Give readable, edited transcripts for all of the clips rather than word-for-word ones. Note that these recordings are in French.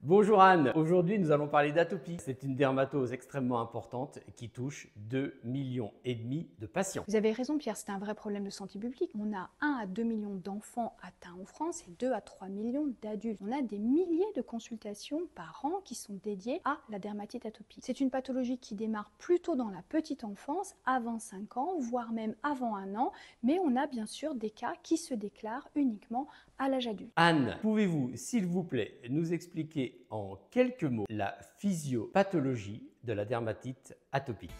Bonjour Anne, aujourd'hui nous allons parler d'atopie. C'est une dermatose extrêmement importante qui touche 2,5 millions de patients. Vous avez raison Pierre, c'est un vrai problème de santé publique. On a 1 à 2 millions d'enfants atteints en France et 2 à 3 millions d'adultes. On a des milliers de consultations par an qui sont dédiées à la dermatite atopique. C'est une pathologie qui démarre plutôt dans la petite enfance, avant 5 ans, voire même avant 1 an, mais on a bien sûr des cas qui se déclarent uniquement à l'âge adulte. Anne, pouvez-vous s'il vous plaît nous expliquer en quelques mots la physiopathologie de la dermatite atopique?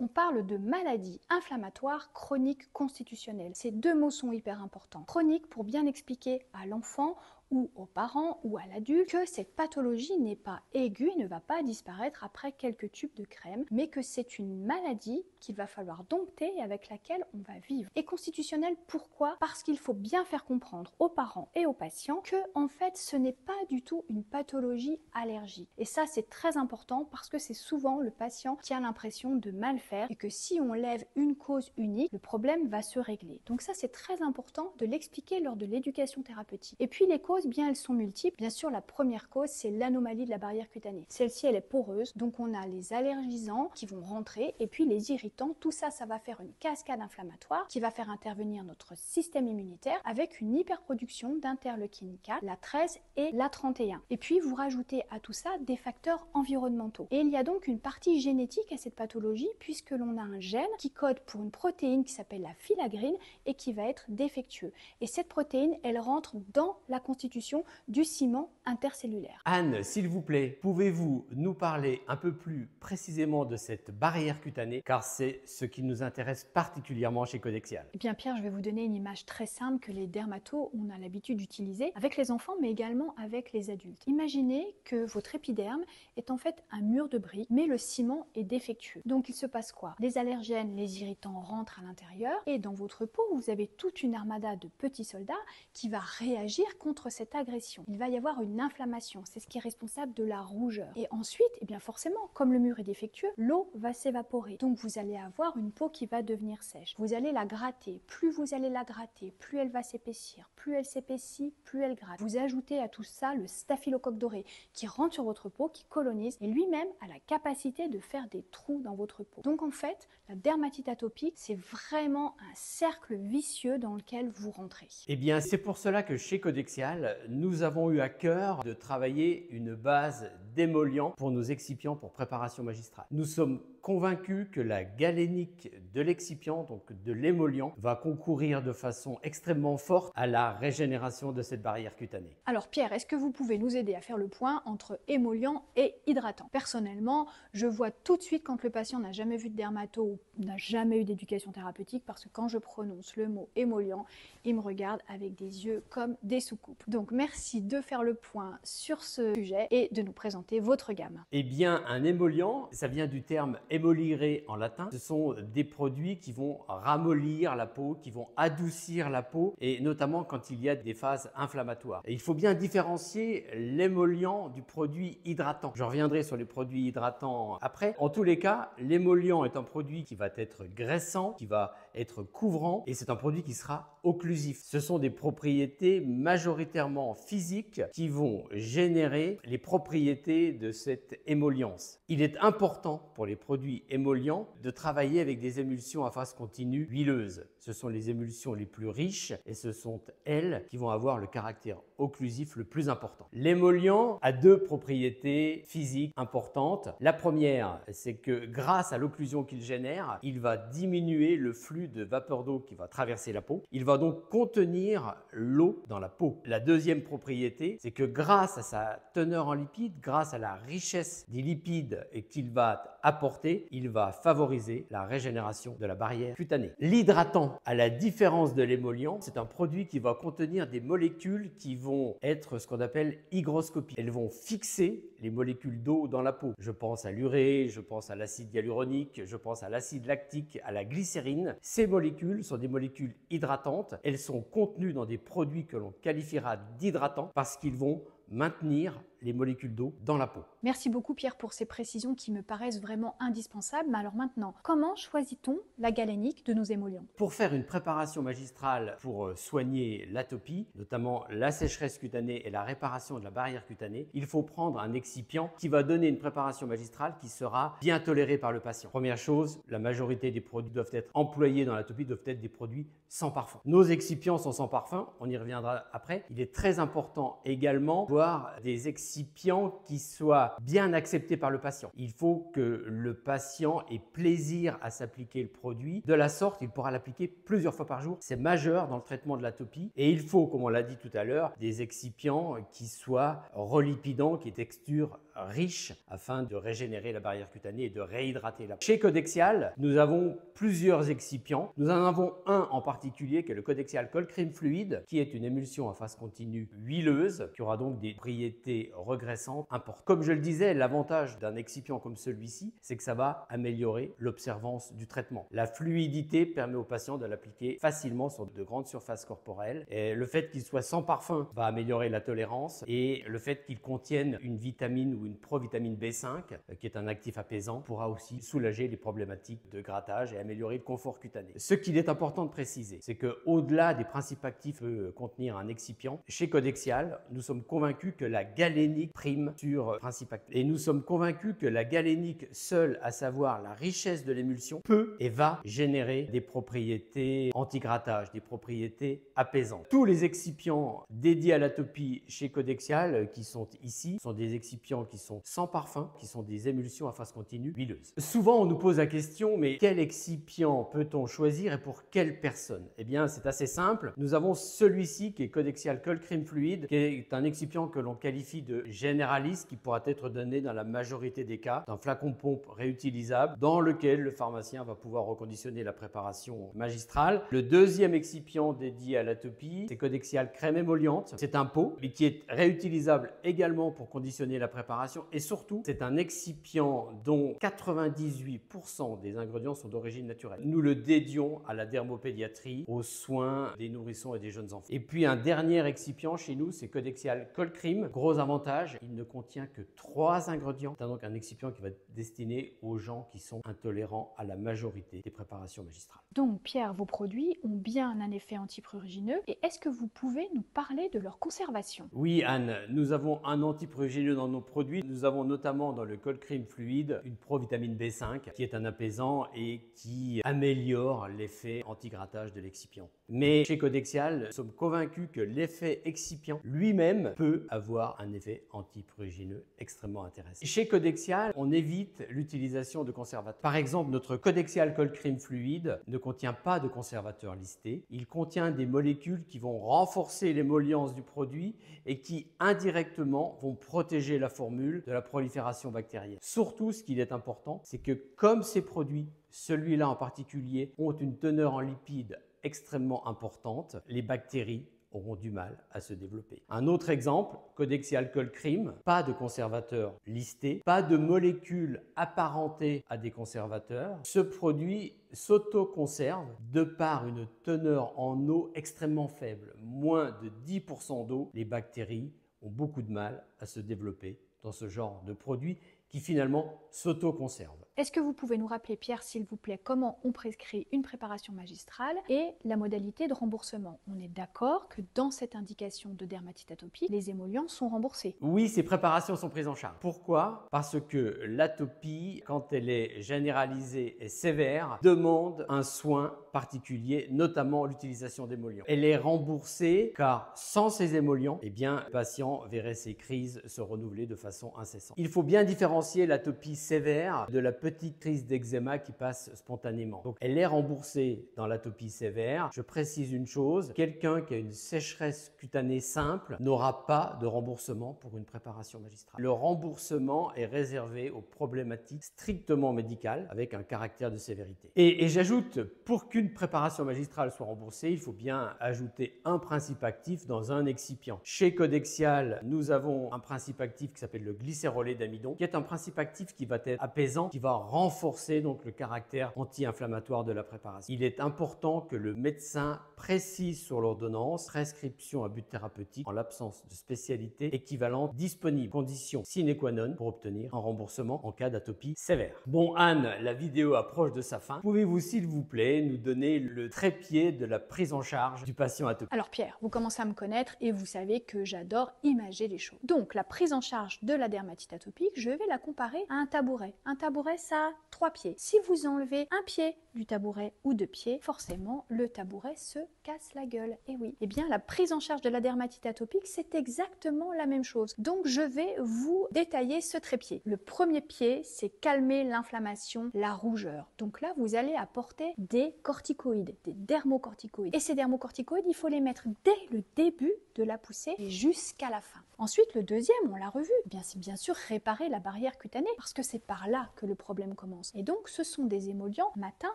On parle de maladie inflammatoire chronique constitutionnelle. Ces deux mots sont hyper importants. Chronique pour bien expliquer à l'enfant ou aux parents ou à l'adulte que cette pathologie n'est pas aiguë, ne va pas disparaître après quelques tubes de crème, mais que c'est une maladie qu'il va falloir dompter et avec laquelle on va vivre. Et constitutionnelle, pourquoi? Parce qu'il faut bien faire comprendre aux parents et aux patients que en fait ce n'est pas du tout une pathologie allergique. Et ça c'est très important parce que c'est souvent le patient qui a l'impression de mal faire et que si on lève une cause unique, le problème va se régler. Donc ça c'est très important de l'expliquer lors de l'éducation thérapeutique. Et puis les causes, bien elles sont multiples. Bien sûr la première cause c'est l'anomalie de la barrière cutanée. Celle-ci elle est poreuse, donc on a les allergisants qui vont rentrer et puis les irritants. Tout ça, ça va faire une cascade inflammatoire qui va faire intervenir notre système immunitaire avec une hyperproduction d'interleukine 4, la 13 et la 31. Et puis vous rajoutez à tout ça des facteurs environnementaux. Et il y a donc une partie génétique à cette pathologie puisque l'on a un gène qui code pour une protéine qui s'appelle la filagrine et qui va être défectueux. Et cette protéine, elle rentre dans la constitution du ciment intercellulaire. Anne, s'il vous plaît, pouvez-vous nous parler un peu plus précisément de cette barrière cutanée car c'est ce qui nous intéresse particulièrement chez Codexial. Eh bien Pierre, je vais vous donner une image très simple que les dermatos on a l'habitude d'utiliser avec les enfants mais également avec les adultes. Imaginez que votre épiderme est en fait un mur de briques mais le ciment est défectueux. Donc il se passe quoi? Les allergènes, les irritants rentrent à l'intérieur et dans votre peau vous avez toute une armada de petits soldats qui va réagir contre cette agression. Il va y avoir une inflammation, c'est ce qui est responsable de la rougeur. Et ensuite, eh bien forcément, comme le mur est défectueux, l'eau va s'évaporer. Donc vous allez avoir une peau qui va devenir sèche. Vous allez la gratter. Plus vous allez la gratter, plus elle va s'épaissir. Plus elle s'épaissit, plus elle gratte. Vous ajoutez à tout ça le staphylocoque doré qui rentre sur votre peau, qui colonise et lui-même a la capacité de faire des trous dans votre peau. Donc en fait, la dermatite atopique, c'est vraiment un cercle vicieux dans lequel vous rentrez. Eh bien, c'est pour cela que chez Codexial, nous avons eu à cœur de travailler une base d'émollient pour nos excipients pour préparation magistrale. Nous sommes convaincus que la galénique de l'excipient, donc de l'émollient, va concourir de façon extrêmement forte à la régénération de cette barrière cutanée. Alors Pierre, est-ce que vous pouvez nous aider à faire le point entre émollient et hydratant? Personnellement, je vois tout de suite quand le patient n'a jamais vu de dermato ou n'a jamais eu d'éducation thérapeutique parce que quand je prononce le mot émollient, il me regarde avec des yeux comme des soucoupes. Donc merci de faire le point sur ce sujet et de nous présenter votre gamme. Eh bien, un émollient, ça vient du terme émollire en latin. Ce sont des produits qui vont ramollir la peau, qui vont adoucir la peau et notamment quand il y a des phases inflammatoires. Et il faut bien différencier l'émollient du produit hydratant. Je reviendrai sur les produits hydratants après. En tous les cas, l'émollient est un produit qui va être graissant, qui va être couvrant et c'est un produit qui sera occlusif. Ce sont des propriétés majoritairement physiques qui vont générer les propriétés de cette émollience. Il est important pour les produits émollients de travailler avec des émulsions à phase continue huileuses. Ce sont les émulsions les plus riches et ce sont elles qui vont avoir le caractère occlusif le plus important. L'émollient a deux propriétés physiques importantes. La première, c'est que grâce à l'occlusion qu'il génère, il va diminuer le flux de vapeur d'eau qui va traverser la peau. Il va donc contenir l'eau dans la peau. La deuxième propriété, c'est que grâce à sa teneur en lipides, grâce à la richesse des lipides qu'il va apporter, il va favoriser la régénération de la barrière cutanée. L'hydratant, à la différence de l'émollient, c'est un produit qui va contenir des molécules qui vont être ce qu'on appelle hygroscopiques. Elles vont fixer les molécules d'eau dans la peau. Je pense à l'urée, je pense à l'acide hyaluronique, je pense à l'acide lactique, à la glycérine. Ces molécules sont des molécules hydratantes. Elles sont contenues dans des produits que l'on qualifiera d'hydratants parce qu'ils vont maintenir les molécules d'eau dans la peau. Merci beaucoup Pierre pour ces précisions qui me paraissent vraiment indispensables. Mais alors maintenant, comment choisit-on la galénique de nos émollients? Pour faire une préparation magistrale pour soigner l'atopie, notamment la sécheresse cutanée et la réparation de la barrière cutanée, il faut prendre un excipient qui va donner une préparation magistrale qui sera bien tolérée par le patient. Première chose, la majorité des produits doivent être employés dans l'atopie, doivent être des produits sans parfum. Nos excipients sont sans parfum, on y reviendra après. Il est très important également d'avoir des excipients qui soient bien acceptés par le patient. Il faut que le patient ait plaisir à s'appliquer le produit. De la sorte, il pourra l'appliquer plusieurs fois par jour. C'est majeur dans le traitement de l'atopie. Et il faut, comme on l'a dit tout à l'heure, des excipients qui soient relipidants, qui aient texture riche afin de régénérer la barrière cutanée et de réhydrater la peau. Chez Codexial, nous avons plusieurs excipients. Nous en avons un en particulier qui est le Codexial Cold Cream Fluid, qui est une émulsion à phase continue huileuse qui aura donc des propriétés regressantes importantes. Comme je le disais, l'avantage d'un excipient comme celui-ci, c'est que ça va améliorer l'observance du traitement. La fluidité permet au patient de l'appliquer facilement sur de grandes surfaces corporelles. Et le fait qu'il soit sans parfum va améliorer la tolérance et le fait qu'il contienne une vitamine ou une provitamine B5, qui est un actif apaisant, pourra aussi soulager les problématiques de grattage et améliorer le confort cutané. Ce qu'il est important de préciser, c'est qu'au-delà des principes actifs que peut contenir un excipient, chez Codexial, nous sommes convaincus que la galénique prime sur principe actif. Et nous sommes convaincus que la galénique seule, à savoir la richesse de l'émulsion, peut et va générer des propriétés anti-grattage, des propriétés apaisantes. Tous les excipients dédiés à l'atopie chez Codexial qui sont ici sont des excipients qui sont sans parfum, qui sont des émulsions à phase continue huileuses. Souvent, on nous pose la question, mais quel excipient peut-on choisir et pour quelle personne? Eh bien, c'est assez simple. Nous avons celui-ci qui est Codexial Cold Cream Fluid, qui est un excipient que l'on qualifie de généraliste, qui pourra être donné dans la majorité des cas d'un flacon pompe réutilisable dans lequel le pharmacien va pouvoir reconditionner la préparation magistrale. Le deuxième excipient dédié à l'atopie, c'est Codexial Crème Émolliente. C'est un pot, mais qui est réutilisable également pour conditionner la préparation et surtout, c'est un excipient dont 98% des ingrédients sont d'origine naturelle. Nous le dédions à la dermopédiatrie, aux soins des nourrissons et des jeunes enfants. Et puis un dernier excipient chez nous, c'est Codexial Cold Cream. Gros avantage, il ne contient que 3 ingrédients. C'est donc un excipient qui va être destiné aux gens qui sont intolérants à la majorité des préparations magistrales. Donc Pierre, vos produits ont bien un effet antiprurigineux et est-ce que vous pouvez nous parler de leur conservation? Oui Anne, nous avons un antiprurigineux dans nos produits. Nous avons notamment dans le Cold Cream Fluide une provitamine B5 qui est un apaisant et qui améliore l'effet anti-grattage de l'excipient. Mais chez Codexial, nous sommes convaincus que l'effet excipient lui-même peut avoir un effet antiprurigineux extrêmement intéressant. Chez Codexial, on évite l'utilisation de conservateurs. Par exemple, notre Codexial Cold Cream Fluide ne contient pas de conservateur listé. Il contient des molécules qui vont renforcer l'émollience du produit et qui indirectement vont protéger la formule de la prolifération bactérienne. Surtout, ce qui est important, c'est que comme ces produits, celui-là en particulier, ont une teneur en lipides extrêmement importante, les bactéries auront du mal à se développer. Un autre exemple, Codexial Cold Cream, pas de conservateur listé, pas de molécules apparentées à des conservateurs. Ce produit s'auto-conserve de par une teneur en eau extrêmement faible, moins de 10% d'eau. Les bactéries ont beaucoup de mal à se développer dans ce genre de produit qui finalement s'auto-conserve. Est-ce que vous pouvez nous rappeler, Pierre, s'il vous plaît, comment on prescrit une préparation magistrale et la modalité de remboursement? On est d'accord que dans cette indication de dermatite atopie, les émollients sont remboursés. Oui, ces préparations sont prises en charge. Pourquoi? Parce que l'atopie, quand elle est généralisée et sévère, demande un soin particulier, notamment l'utilisation d'émollients. Elle est remboursée car sans ces émollients, eh bien, le patient verrait ses crises se renouveler de façon incessante. Il faut bien différencier l'atopie sévère de la petite crise d'eczéma qui passe spontanément. Donc, elle est remboursée dans l'atopie sévère. Je précise une chose, quelqu'un qui a une sécheresse cutanée simple n'aura pas de remboursement pour une préparation magistrale. Le remboursement est réservé aux problématiques strictement médicales avec un caractère de sévérité. Et j'ajoute, pour qu'une préparation magistrale soit remboursée, il faut bien ajouter un principe actif dans un excipient. Chez Codexial, nous avons un principe actif qui s'appelle le glycérolé d'amidon, qui est un principe actif qui va être apaisant, qui va renforcer donc le caractère anti-inflammatoire de la préparation. Il est important que le médecin précise sur l'ordonnance prescription à but thérapeutique en l'absence de spécialité équivalente disponible. Condition sine qua non pour obtenir un remboursement en cas d'atopie sévère. Bon Anne, la vidéo approche de sa fin. Pouvez-vous s'il vous plaît nous donner le trépied de la prise en charge du patient atopique? Alors Pierre, vous commencez à me connaître et vous savez que j'adore imager les choses. Donc la prise en charge de la dermatite atopique, je vais la comparer à un tabouret. Un tabouret, ça a 3 pieds. Si vous enlevez un pied du tabouret ou 2 pieds, forcément le tabouret se casse la gueule. Et oui, eh bien la prise en charge de la dermatite atopique, c'est exactement la même chose. Donc je vais vous détailler ce trépied. Le premier pied, c'est calmer l'inflammation, la rougeur. Donc là, vous allez apporter des corticoïdes, des dermocorticoïdes. Et ces dermocorticoïdes, il faut les mettre dès le début de la poussée et jusqu'à la fin. Ensuite, le deuxième, on l'a revu, eh bien, c'est bien sûr réparer la barrière cutanée parce que c'est par là que le problème commence. Et donc, ce sont des émollients matin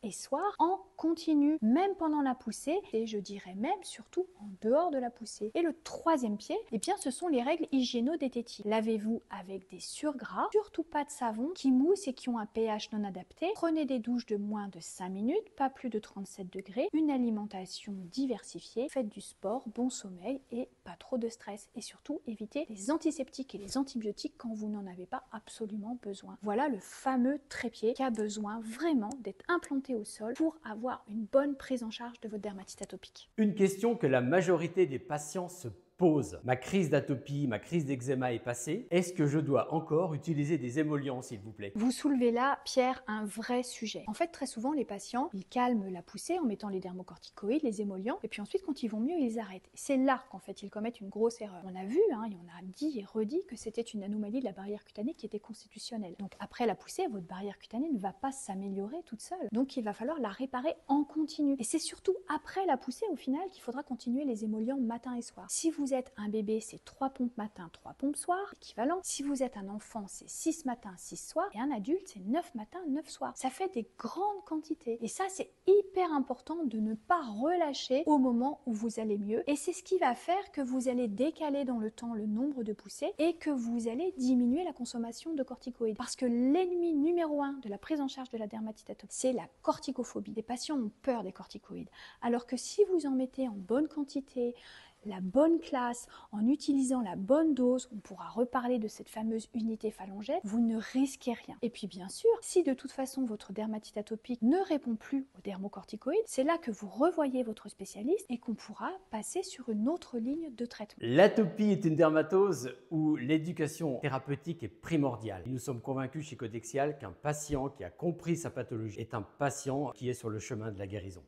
et soir en continu, même pendant la poussée et je dirais même surtout en dehors de la poussée. Et le troisième pied, eh bien, ce sont les règles hygiéno-diététiques. Lavez-vous avec des surgras, surtout pas de savon qui moussent et qui ont un pH non adapté. Prenez des douches de moins de 5 minutes, pas plus de 37 degrés, une alimentation diversifiée, faites du sport, bon sommeil et pas trop de stress. Et surtout, évitez les antiseptiques et les antibiotiques quand vous n'en avez pas absolument besoin. Voilà le fameux trépied qui a besoin vraiment d'être implanté au sol pour avoir une bonne prise en charge de votre dermatite atopique. Une question que la majorité des patients se pose. Ma crise d'atopie, ma crise d'eczéma est passée. Est-ce que je dois encore utiliser des émollients, s'il vous plaît? Vous soulevez là, Pierre, un vrai sujet. En fait, très souvent, les patients, ils calment la poussée en mettant les dermocorticoïdes, les émollients, et puis ensuite, quand ils vont mieux, ils arrêtent. C'est là qu'en fait, ils commettent une grosse erreur. On a vu, et on a dit et redit que c'était une anomalie de la barrière cutanée qui était constitutionnelle. Donc après la poussée, votre barrière cutanée ne va pas s'améliorer toute seule. Donc il va falloir la réparer en continu. Et c'est surtout après la poussée, au final, qu'il faudra continuer les émollients matin et soir. Si vous êtes un bébé, c'est 3 pompes matin, 3 pompes soir, équivalent. Si vous êtes un enfant, c'est 6 matins, 6 soirs. Et un adulte, c'est 9 matins, 9 soirs. Ça fait des grandes quantités. Et ça, c'est hyper important de ne pas relâcher au moment où vous allez mieux. Et c'est ce qui va faire que vous allez décaler dans le temps le nombre de poussées et que vous allez diminuer la consommation de corticoïdes. Parce que l'ennemi numéro 1 de la prise en charge de la dermatite atopique, c'est la corticophobie. Les patients ont peur des corticoïdes. Alors que si vous en mettez en bonne quantité, la bonne classe, en utilisant la bonne dose, on pourra reparler de cette fameuse unité phalangienne, vous ne risquez rien. Et puis bien sûr, si de toute façon votre dermatite atopique ne répond plus aux dermocorticoïdes, c'est là que vous revoyez votre spécialiste et qu'on pourra passer sur une autre ligne de traitement. L'atopie est une dermatose où l'éducation thérapeutique est primordiale. Nous sommes convaincus chez Codexial qu'un patient qui a compris sa pathologie est un patient qui est sur le chemin de la guérison.